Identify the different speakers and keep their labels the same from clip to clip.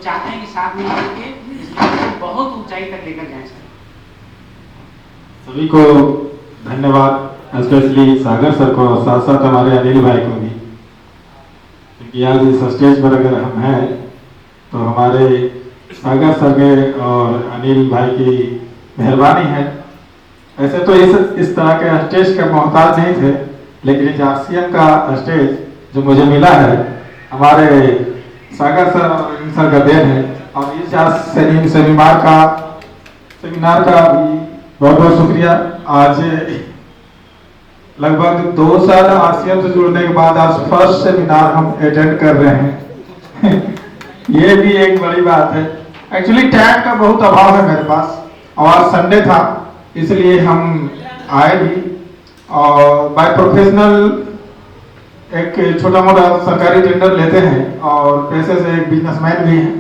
Speaker 1: चाहते हैं कि साथ में मिल के इस को बहुत ऊंचाई तक लेकर जाएं सर।
Speaker 2: सभी को धन्यवाद, स्पेशली सागर सर को और साथ साथ हमारे अनिल भाई को भी, क्योंकि आज इस स्टेज पर अगर हम हैं तो हमारे सागर सर के और अनिल भाई की मेहरबानी है। ऐसे तो इस तरह के स्टेज के मोहताज नहीं थे, लेकिन इस RCM का स्टेज जो मुझे मिला है हमारे सागर सर और अनिल सर का देन है। और इस सेमिनार का भी बहुत बहुत शुक्रिया। आज लगभग 2 साल RCM से जुड़ने के बाद आज फर्स्ट सेमिनार हम अटेंड कर रहे हैं ये भी एक बड़ी बात है। एक्चुअली टाइम का बहुत अभाव है मेरे पास, और संडे था इसलिए हम आए भी। और बाय प्रोफेशनल एक छोटा मोटा सरकारी टेंडर लेते हैं और पैसे से एक बिजनेसमैन भी हैं,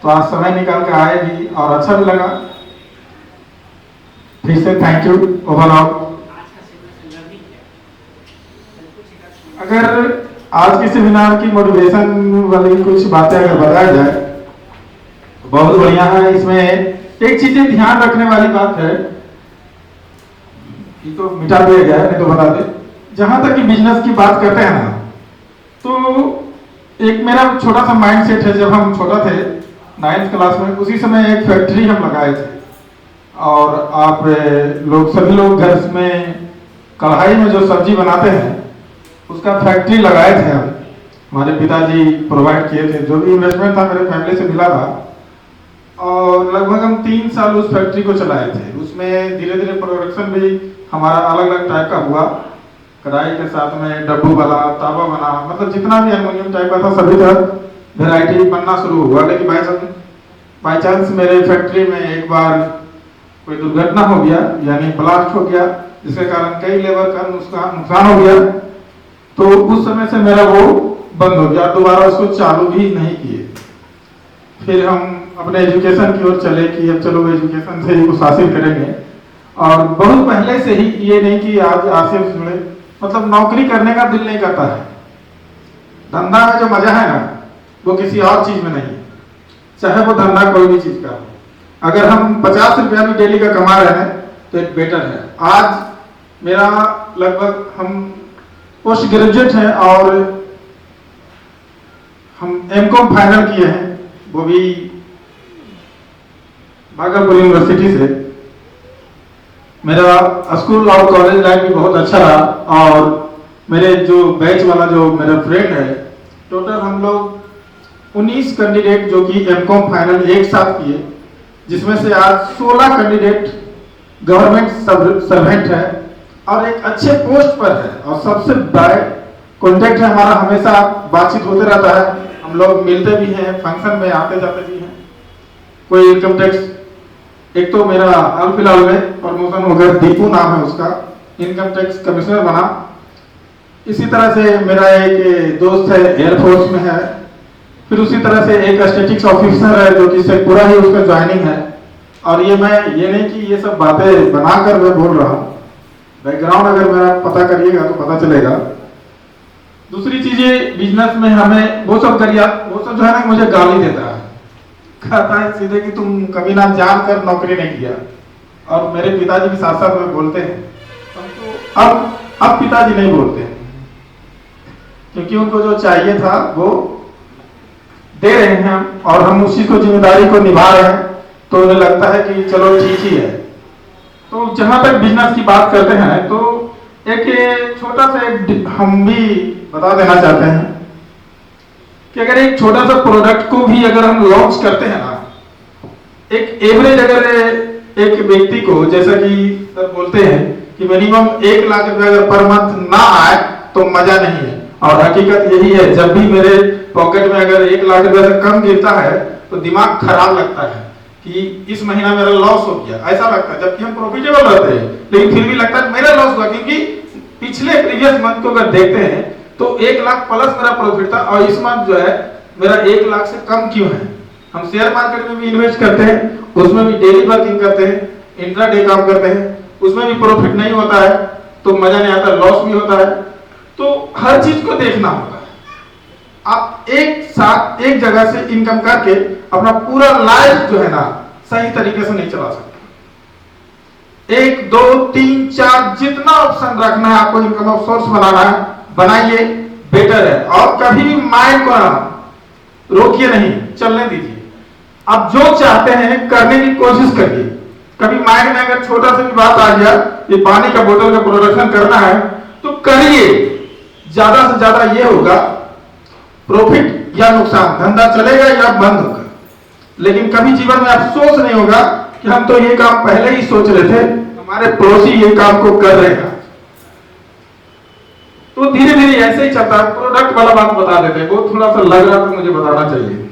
Speaker 2: तो आज समय निकाल के आए भी और अच्छा भी लगा। फिर से थैंक यू ओवरऑल। अगर आज के सेमिनार की मोटिवेशन वाली कुछ बातें अगर बताया जाए तो बहुत बढ़िया है। इसमें एक चीजें ध्यान रखने वाली बात है, ये तो मिटा दिया गया है, नहीं तो बता दे। जहां तक कि बिजनेस की बात करते हैं ना, तो एक मेरा छोटा सा माइंड सेट है। जब हम छोटा थे 9th क्लास में, उसी समय एक फैक्ट्री हम लगाए थे, और आप लोग सभी लोग घर में कढ़ाई में जो सब्जी बनाते हैं उसका फैक्ट्री लगाए थे हम। हमारे पिताजी प्रोवाइड किए थे, जो भी इन्वेस्टमेंट था मेरे फैमिली से मिला था, और लगभग हम 3 साल उस फैक्ट्री को चलाए थे। उसमें धीरे धीरे प्रोडक्शन भी हमारा अलग अलग टाइप का हुआ। कढ़ाई के साथ में डब्बू बना, तावा बना, मतलब जितना भी एल्युमिनियम टाइप का था सभी तरह वेराइटी बनना शुरू हुआ। लेकिन बाई चांस मेरे फैक्ट्री में एक बार कोई दुर्घटना हो गया, यानी ब्लास्ट हो गया, जिसके कारण कई लेबर का नुकसान हो गया। तो उस समय से मेरा वो बंद हो गया, दोबारा उसको चालू भी नहीं किए। फिर हम अपने एजुकेशन की ओर चले कि अब चलो एजुकेशन से ही कुछ हासिल करेंगे। और बहुत पहले से ही, ये नहीं कि आज RCM से जुड़े, मतलब नौकरी करने का दिल नहीं करता है। धंधा में जो मजा है ना, वो किसी और चीज में नहीं, चाहे वो धंधा कोई भी चीज का हो। अगर हम 50 रुपया भी डेली का कमा रहे हैं तो एक बेटर है। आज मेरा लगभग हम पोस्ट ग्रेजुएट हैं और हम M.Com फाइनल किए हैं, वो भी भागलपुर यूनिवर्सिटी से। मेरा स्कूल और कॉलेज लाइफ भी बहुत अच्छा रहा, और मेरे जो बैच वाला जो मेरा फ्रेंड है, टोटल हम लोग 19 कैंडिडेट जो कि M.Com फाइनल एक साथ किए, जिसमें से आज 16 कैंडिडेट गवर्नमेंट सर्वेंट है और एक अच्छे पोस्ट पर है, और सबसे बड़ा कॉन्टेक्ट है हमारा, हमेशा बातचीत होते रहता है। हम लोग मिलते भी हैं, फंक्शन में आते जाते भी हैं। कोई इनकम टैक्स, एक तो मेरा हाल फिलहाल में प्रमोशन हो गया, दीपू नाम है उसका, इनकम टैक्स कमिश्नर बना। इसी तरह से मेरा एक दोस्त है एयरफोर्स में है। फिर उसी तरह से एक स्टैटिक्स ऑफिसर है जो कि शेखपुरा ही उसका ज्वाइनिंग है। और ये नहीं कि ये सब बातें बनाकर मैं बोल रहा हूँ, बैकग्राउंड अगर मेरा पता करिएगा तो पता चलेगा। दूसरी चीजें बिजनेस में हमें वो सब जो है ना, मुझे गाली देता है, कहता है सीधे कि तुम कभी ना जान कर नौकरी नहीं किया। और मेरे पिताजी भी साथ साथ में बोलते हैं, तो अब पिताजी नहीं बोलते हैं, क्योंकि उनको जो चाहिए था वो दे रहे हैं हम, और हम उसी को जिम्मेदारी को निभा रहे हैं। तो उन्हें लगता है कि चलो ठीक ही है। तो जहां तक बिजनेस की बात करते हैं, तो एक छोटा सा हम भी बता देना चाहते हैं कि अगर एक छोटा सा प्रोडक्ट को भी अगर हम लॉन्च करते हैं ना, एक एवरेज अगर एक व्यक्ति को, जैसा कि सर बोलते हैं कि मिनिमम 1 लाख रुपए अगर पर मंथ ना आए तो मजा नहीं है। और हकीकत यही है, जब भी मेरे पॉकेट में अगर 1 लाख रुपए से कम गिरता है तो दिमाग खराब लगता है कि इस महीना मेरा लॉस हो गया, ऐसा लगता है। जबकि हम प्रॉफिटेबल रहते हैं, लेकिन फिर भी लगता है मेरा लॉस हुआ, क्योंकि पिछले प्रीवियस मंथ को अगर देखते हैं तो 1 लाख प्लस मेरा प्रॉफिट था, और इस मंथ जो है मेरा 1 लाख से कम क्यों है। हम शेयर मार्केट में भी इन्वेस्ट करते हैं, उसमें भी डेली वर्किंग करते हैं, इंट्राडे काम करते हैं, उसमें भी प्रॉफिट नहीं होता है तो मजा नहीं आता, लॉस भी होता है। तो हर चीज को देखना होगा। आप एक साथ एक जगह से इनकम करके अपना पूरा लाइफ जो है ना सही तरीके से नहीं चला सकते। 1 2 3 4 जितना ऑप्शन रखना है आपको इनकम ऑफ सोर्स बनाना है, बनाइए, बेटर है। और कभी भी माइंड को रोकिए नहीं, चलने दीजिए। आप जो चाहते हैं करने की कोशिश करिए। कभी माइंड में अगर छोटा सा भी बात आ गया ये पानी का बोतल का प्रोडक्शन करना है तो करिए। ज्यादा से ज्यादा ये होगा प्रॉफिट या नुकसान, धंधा चलेगा या बंद होगा। लेकिन कभी जीवन में अफसोस नहीं होगा कि हम तो ये काम पहले ही सोच रहे थे, हमारे पड़ोसी ये काम को कर रहे हैं। तो धीरे धीरे ऐसे ही चलता है। प्रोडक्ट वाला बात बता देते हैं, वो थोड़ा सा लग रहा था मुझे बताना चाहिए।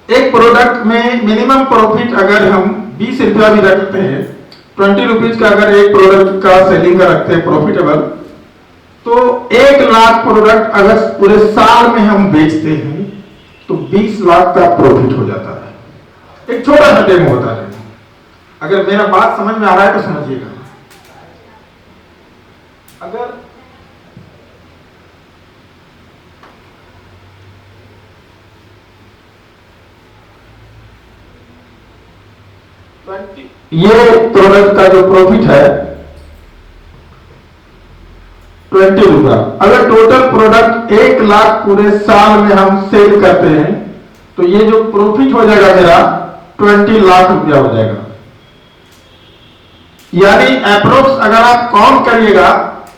Speaker 2: एक प्रोडक्ट में मिनिमम प्रॉफिट अगर हम 20 रुपया भी रखते हैं, 20 रुपीज का अगर एक प्रोडक्ट का सेलिंग का रखते हैं प्रॉफिटेबल, तो 1 लाख प्रोडक्ट अगर पूरे साल में हम बेचते हैं तो 20 लाख का प्रॉफिट हो जाता है। एक छोटा सा डेमो होता है। अगर मेरा बात समझ में आ रहा है तो समझिएगा। अगर ये प्रोडक्ट का जो प्रॉफिट है 20 रुपया, अगर टोटल प्रोडक्ट 1 लाख पूरे साल में हम सेल करते हैं तो ये जो प्रॉफिट हो जाएगा मेरा 20 लाख रुपया हो जाएगा। यानी अप्रोक्स अगर आप काउंट करिएगा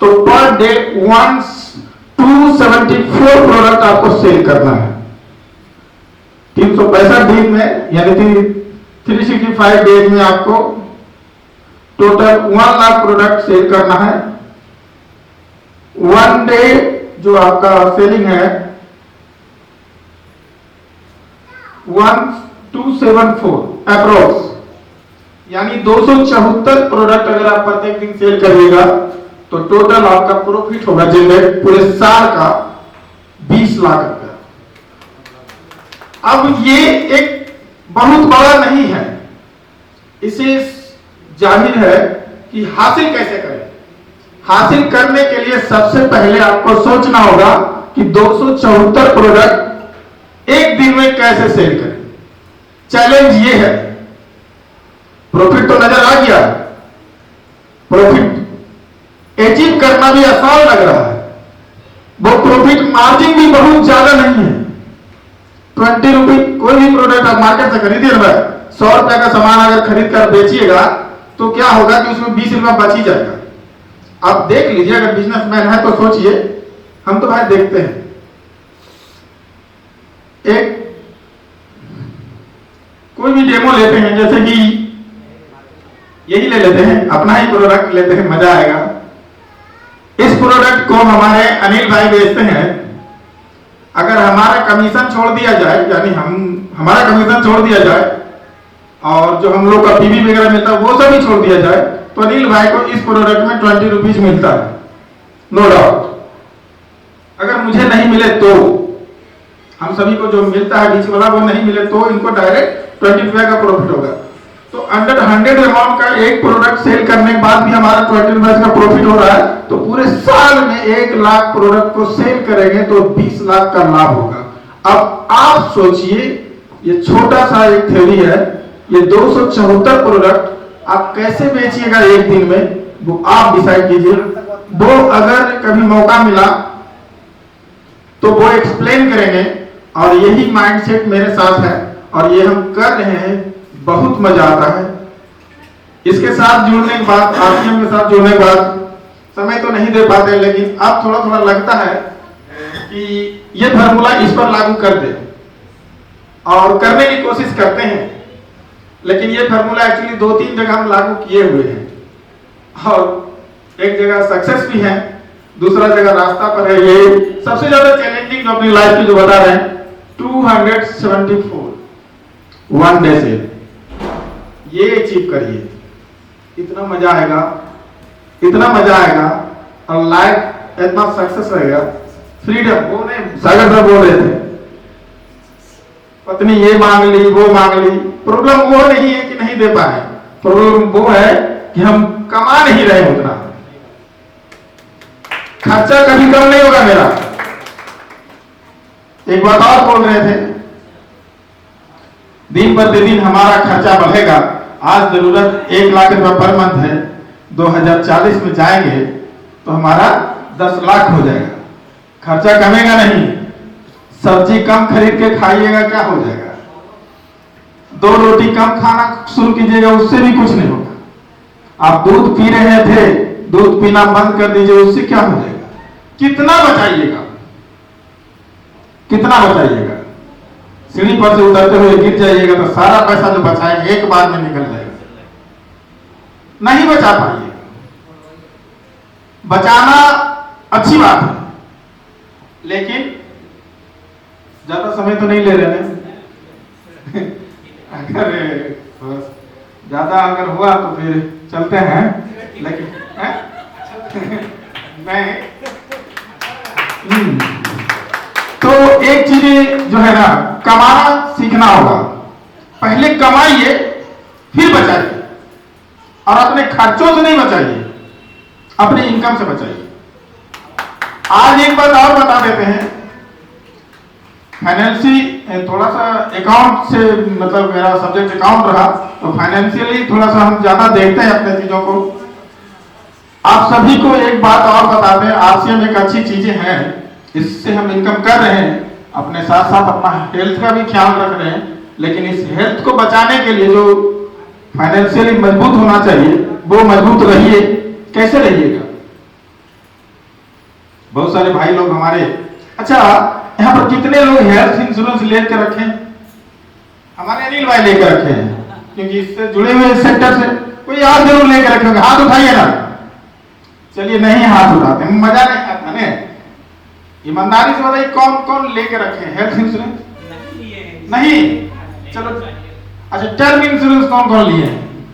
Speaker 2: तो पर डे 274 प्रोडक्ट आपको सेल करना है। 365 दिन में यानी 365 डेज में आपको टोटल 1 लाख प्रोडक्ट सेल करना है। 1 डे जो आपका सेलिंग है 1274 अप्रोक्स, यानी 274 प्रोडक्ट अगर आप प्रत्येक दिन सेल करिएगा तो टोटल आपका प्रॉफिट होगा जनरेट पूरे साल का 20 लाख रुपया। अब ये एक बहुत बड़ा नहीं है, इसे जाहिर है कि हासिल कैसे करें। हासिल करने के लिए सबसे पहले आपको सोचना होगा कि 274 प्रोडक्ट एक दिन में कैसे सेल करें। चैलेंज ये है। प्रॉफिट तो नजर आ गया, प्रॉफिट अचीव करना भी आसान लग रहा है। वो प्रॉफिट मार्जिन भी बहुत ज्यादा नहीं है। 20 रुपये कोई भी प्रोडक्ट आप मार्केट से खरीदिए ना, 100 रुपए का सामान अगर खरीद कर बेचिएगा तो क्या होगा कि उसमें 20 रुपया बच ही जाएगा। आप देख लीजिए, अगर बिजनेसमैन है तो सोचिए, हम तो भाई देखते हैं। एक कोई भी डेमो लेते हैं, जैसे कि यही ले लेते हैं, अपना ही प्रोडक्ट लेते हैं, मजा आएगा। इस प्रोडक्ट को हमारे अनिल भाई बेचते हैं। अगर हमारा कमीशन छोड़ दिया जाए, यानी हमारा कमीशन छोड़ दिया जाए और जो हम लोग का पीवी वगैरह मिलता है वो सब ही छोड़ दिया जाए तो अनिल भाई को इस प्रोडक्ट में 20 रुपीज मिलता है, नो डाउट। अगर मुझे नहीं मिले तो, हम सभी को जो मिलता है बीच वाला वो नहीं मिले तो इनको डायरेक्ट 20 रुपया का प्रॉफिट होगा। तो अंडर 100 अमाउंट का एक प्रोडक्ट सेल करने के बाद भी हमारा 20 रुपए का प्रॉफिट हो रहा है, तो पूरे साल में 1 लाख प्रोडक्ट को सेल करेंगे तो 20 लाख का लाभ होगा। अब आप सोचिए, ये छोटा सा एक थ्योरी है, ये 274 प्रोडक्ट आप कैसे बेचिएगा एक दिन में, वो आप डिसाइड कीजिए। वो अगर कभी मौका मिला तो वो एक्सप्लेन करेंगे, और यही माइंडसेट मेरे साथ है और ये हम कर रहे हैं, बहुत मजा आता है। इसके साथ जुड़ने के बाद, आरसीएम के साथ जुड़ने के बाद, समय तो नहीं दे पाते लेकिन अब थोड़ा थोड़ा लगता है कि ये फार्मूला इस पर लागू कर दे, और करने की कोशिश करते हैं। लेकिन ये फार्मूला एक्चुअली 2-3 जगह हम लागू किए हुए हैं और एक जगह सक्सेस भी है, दूसरा जगह रास्ता पर है। ये सबसे ज्यादा चैलेंजिंग जो अपनी लाइफ की जो बता रहे हैं, 274 1 डे से ये अचीव करिए, इतना मजा आएगा, इतना मजा आएगा और लाइफ इतना सक्सेस रहेगा। फ्रीडम, वो नहीं सागर साहब बोल रहे थे, पत्नी ये मांग ली वो मांग ली, प्रॉब्लम वो नहीं है कि नहीं दे पाए, प्रॉब्लम वो है कि हम कमा नहीं रहे उतना। खर्चा कभी कम नहीं होगा मेरा, एक बात और बोल रहे थे, दिन प्रतिदिन हमारा खर्चा बढ़ेगा। आज जरूरत 1 लाख रुपए पर मंथ है, 2040 में जाएंगे तो हमारा 10 लाख हो जाएगा। खर्चा कमेगा नहीं, सब्जी कम खरीद के खाइएगा, क्या हो जाएगा? 2 रोटी कम खाना शुरू कीजिएगा, उससे भी कुछ नहीं होगा। आप दूध पी रहे थे, दूध पीना बंद कर दीजिए, उससे क्या हो जाएगा? कितना बचाइएगा, कितना बचाइएगा? सीढ़ी पर से उतरते हुए गिर जाइएगा तो सारा पैसा जो बचाएंगे एक बार में निकल जाएगा, नहीं बचा पाइए। बचाना अच्छी बात है, लेकिन ज्यादा समय तो नहीं ले रहे हैं। अगर ज्यादा अगर हुआ तो फिर चलते हैं, लेकिन मैं तो एक चीज जो है ना, कमाना सीखना होगा। पहले कमाइए फिर बचाइए, और अपने खर्चों से नहीं बचाइए, अपने इनकम से बचाइए। आज एक बात और बता देते हैं, फाइनेंशियल थोड़ा सा अकाउंट से, मतलब मेरा सब्जेक्ट अकाउंट रहा तो फाइनेंशियली थोड़ा सा हम ज्यादा देखते हैं अपने चीजों को। आप सभी को एक बात और बताते हैं, आरसीएम एक अच्छी चीजें हैं, इससे हम इनकम कर रहे हैं, अपने साथ साथ अपना हेल्थ का भी ख्याल रख रहे हैं। लेकिन इस हेल्थ को बचाने के लिए जो फाइनेंशियली मजबूत होना चाहिए, वो मजबूत रहिए। कैसे रहिएगा? बहुत सारे भाई लोग हमारे, अच्छा यहाँ पर कितने लोग हेल्थ इंश्योरेंस लेकर रखे हैं? हमारे अनिल भाई लेकर रखे हैं, क्योंकि इससे जुड़े हुए सेक्टर से कोई और जरूर लेकर रखे होंगे। हाथ उठाइए ना। चलिए नहीं हाथ उठाते, मजा नहीं आता ना। ईमानदारी से बताइए, कौन कौन लेकर रखे हैं हेल्थ इंश्योरेंस? नहीं। चलो अच्छा, टर्म इंश्योरेंस कौन कौन लिए हैं?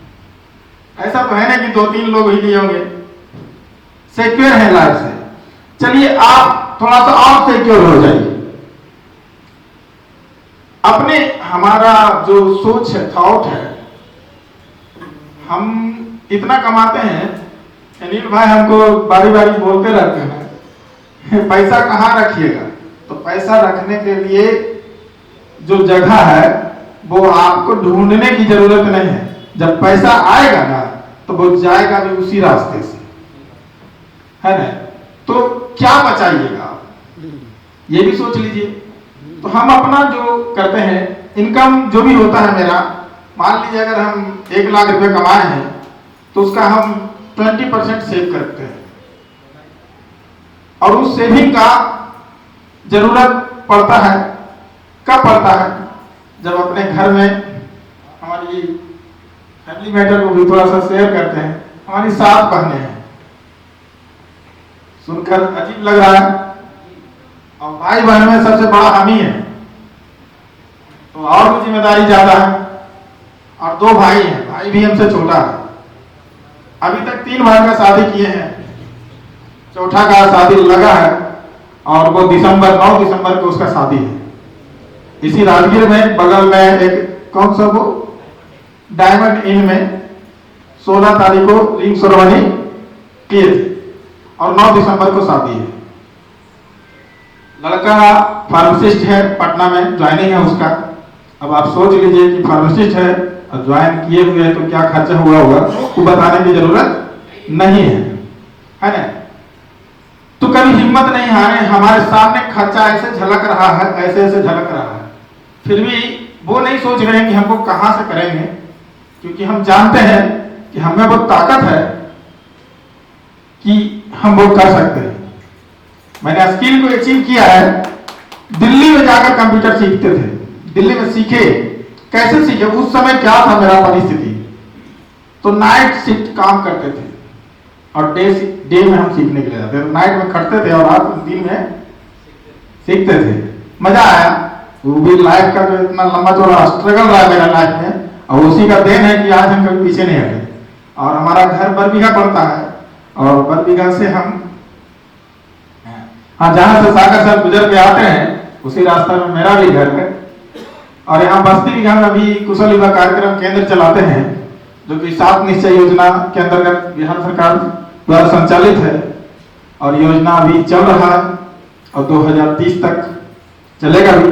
Speaker 2: ऐसा तो है ना कि 2-3 लोग ही लिए होंगे। सिक्योर है लाइफ से। चलिए आप थोड़ा सा और सिक्योर हो जाइए। अपने हमारा जो सोच है, थॉट है, हम इतना कमाते हैं, अनिल भाई हमको बारी बारी बोलते रहते हैं पैसा कहाँ रखिएगा? तो पैसा रखने के लिए जो जगह है वो आपको ढूंढने की जरूरत नहीं है। जब पैसा आएगा ना तो वो जाएगा भी उसी रास्ते से, है ना? तो क्या बचाइएगा आप, ये भी सोच लीजिए। तो हम अपना जो करते हैं, इनकम जो भी होता है मेरा, मान लीजिए अगर हम 1 लाख रुपए कमाए हैं तो उसका हम 20% सेव करते हैं, और उस सेविंग का जरूरत पड़ता है। कब पड़ता है? जब अपने घर में, हमारी फैमिली मैटर को भी थोड़ा सा शेयर करते हैं। हमारी 7 बहनें हैं, सुनकर अजीब लग रहा है, और भाई बहन में सबसे बड़ा हम ही है, तो और भी जिम्मेदारी ज्यादा है। और 2 भाई हैं, भाई भी हमसे छोटा है। अभी तक 3 भाई का शादी किए हैं, चौथा का शादी लगा है, और वो 9 दिसंबर को उसका शादी है। इसी राजगीर में बगल में एक कौन सा वो डायमंड इन में 16 तारीख को रिंग सेरेमनी किए थे, और 9 दिसंबर को शादी है। लड़का फार्मासिस्ट है, पटना में ज्वाइनिंग है उसका। अब आप सोच लीजिए कि फार्मासिस्ट है और ज्वाइन किए हुए हैं तो क्या खर्चा हुआ होगा, वो बताने की जरूरत नहीं है ना? तो कभी हिम्मत नहीं हारे, हमारे सामने खर्चा ऐसे झलक रहा है, ऐसे ऐसे झलक रहा है, फिर भी वो नहीं सोच रहे हैं कि हमको कहां से करेंगे, क्योंकि हम जानते हैं कि हमें वो ताकत है कि हम वो कर सकते हैं। मैंने स्किल को अचीव किया है। दिल्ली में जाकर कंप्यूटर सीखते थे, दिल्ली में सीखे। कैसे सीखे? उस समय क्या था मेरा परिस्थिति, तो नाइट शिफ्ट काम करते थे और डे में हम सीखने के लिए जाते थे। नाइट में खटते थे और रात दिन में सीखते थे। मजा आया। वो भी लाइफ का जो इतना लंबा चौड़ा स्ट्रगल रहा मेरा लाइफ में, और उसी का देन है कि आज हम कभी पीछे नहीं हटे। और हमारा घर बरबीघा पड़ता है, और बरबीघा से हम जहां से सागर सर गुजर के आते हैं उसी रास्ता में मेरा भी घर है। और यहाँ बस्ती बीघा में भी कुशल युवा कार्यक्रम केंद्र चलाते हैं, जो कि 7 निश्चय योजना के अंतर्गत बिहार सरकार द्वारा संचालित है, और योजना अभी चल रहा है और 2030 तक चलेगा भी।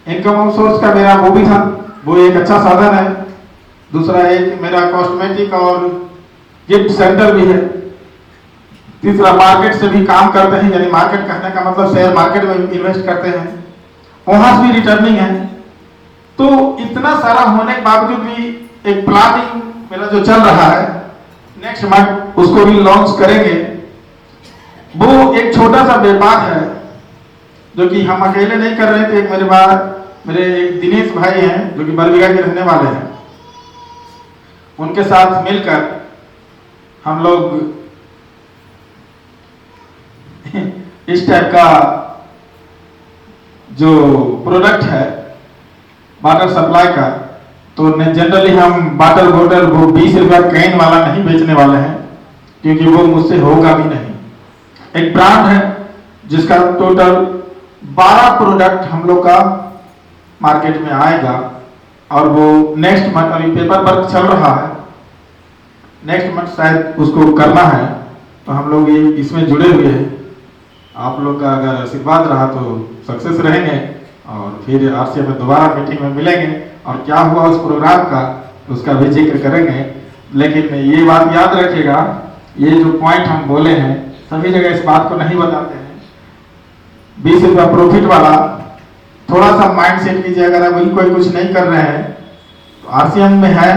Speaker 2: इनकम सोर्स का मेरा वो भी था, वो एक अच्छा साधन है। दूसरा एक मेरा कॉस्मेटिक और गिफ्ट सेंटर भी है। तीसरा मार्केट से भी काम करते हैं, यानी मार्केट कहने का मतलब शेयर मार्केट में इन्वेस्ट करते हैं, वहां से भी रिटर्निंग है। तो इतना सारा होने के बावजूद भी एक प्लानिंग मेरा जो चल रहा है, नेक्स्ट मंथ उसको भी लॉन्च करेंगे। वो एक छोटा सा व्यापार है जो कि हम अकेले नहीं कर रहे थे। मेरे एक दिनेश भाई हैं जो कि बरबीघा के रहने वाले हैं, उनके साथ मिलकर हम लोग इस टाइप का जो प्रोडक्ट है वाटर सप्लाई का, तो जनरली हम वाटर बोतल वो 20 रुपया कैन वाला नहीं बेचने वाले हैं, क्योंकि वो मुझसे होगा भी नहीं। एक ब्रांड है जिसका टोटल 12 प्रोडक्ट हम लोग का मार्केट में आएगा, और वो नेक्स्ट मंथ, अभी पेपर वर्क चल रहा है, नेक्स्ट मंथ शायद उसको करना है। तो हम लोग ये इसमें जुड़े हुए हैं। आप लोग का अगर आशीर्वाद रहा तो सक्सेस रहेंगे, और फिर आपसे में दोबारा मीटिंग में मिलेंगे और क्या हुआ उस प्रोग्राम का उसका भी जिक्र करेंगे। लेकिन ये बात याद रखिएगा, ये जो पॉइंट हम बोले हैं सभी जगह इस बात को नहीं बताते हैं। 20 रुपया प्रॉफिट वाला थोड़ा सा माइंड सेट कीजिए। अगर आप वही कोई कुछ नहीं कर रहे हैं तो आरसीएम में है,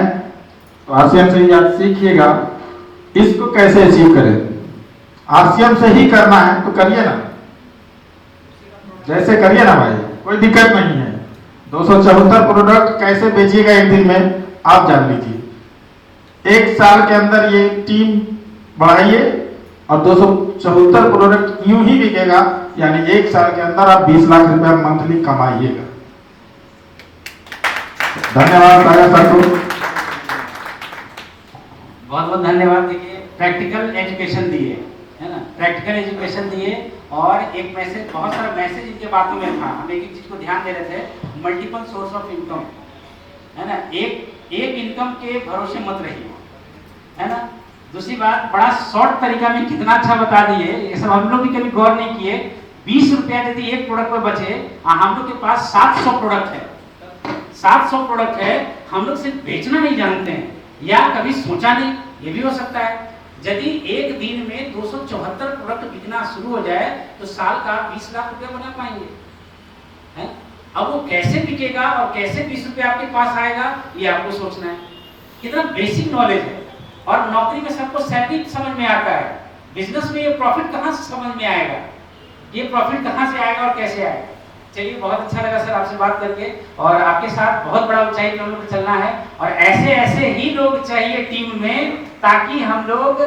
Speaker 2: तो आरसीएम से ही आप सीखिएगा इसको कैसे अचीव करें। आरसीएम से ही करना है तो करिए ना, जैसे करिए ना भाई, कोई दिक्कत नहीं है। 274 प्रोडक्ट कैसे बेचिएगा एक दिन में आप जान लीजिए। एक साल के अंदर ये टीम बढ़ाइए और 274 प्रोडक्ट यूं ही बिकेगा, यानी एक साल के अंदर आप 20 लाख रुपया मंथली कमाइएगा। धन्यवाद सागर सर को,
Speaker 1: बहुत बहुत धन्यवाद। देखिए प्रैक्टिकल एजुकेशन दिए, है ना, प्रैक्टिकल एजुकेशन दिए, और एक मैसेज, बहुत सारा मैसेज इनके बातों में था। हम एक चीज को ध्यान दे रहे थे, मल्टीपल सोर्स ऑफ इनकम, है ना, एक इनकम के भरोसे मत रहिए, है ना। दूसरी बात, बड़ा शॉर्ट तरीका में कितना अच्छा बता दिए, ये सब हम लोग भी कभी गौर नहीं किए। 20 रुपया यदि एक प्रोडक्ट पर बचे, हम लोग के पास 700 प्रोडक्ट है, 700 प्रोडक्ट है, हम लोग सिर्फ बेचना नहीं जानते हैं, या कभी सोचा नहीं, ये भी हो सकता है। यदि एक दिन में 274 प्रोडक्ट बिकना शुरू हो जाए तो साल का 20 लाख रुपया बना पाएंगे, है? अब वो कैसे बिकेगा और कैसे 20 रुपया आपके पास आएगा, ये आपको सोचना है। कितना बेसिक नॉलेज है। और नौकरी में सबको सैलरी समझ में आता है, बिजनेस में ये प्रॉफिट कहाँ से समझ में आएगा, ये प्रॉफिट कहाँ से आएगा और कैसे आएगा। चलिए, बहुत अच्छा लगा सर आपसे बात करके, और आपके साथ बहुत बड़ा ऊंचाई पे हम लोग चलना है, और ऐसे ऐसे ही लोग चाहिए टीम में, ताकि हम लोग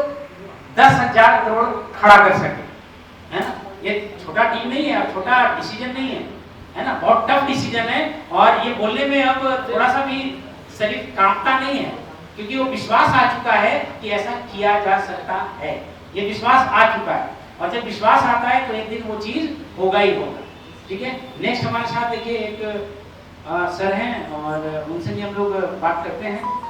Speaker 1: 10,000 करोड़ खड़ा कर सके, है ना। ये छोटा टीम नहीं है, छोटा डिसीजन नहीं है ना, बहुत टफ डिसीजन है। और ये बोलने में अब थोड़ा सा भी शरीर कांपता नहीं है, क्योंकि वो विश्वास आ चुका है कि ऐसा किया जा सकता है। ये विश्वास आ चुका है, और जब विश्वास आता है तो एक दिन वो चीज होगा ही होगा। ठीक है, नेक्स्ट हमारे साथ देखिए एक सर हैं, और उनसे भी हम लोग बात करते हैं।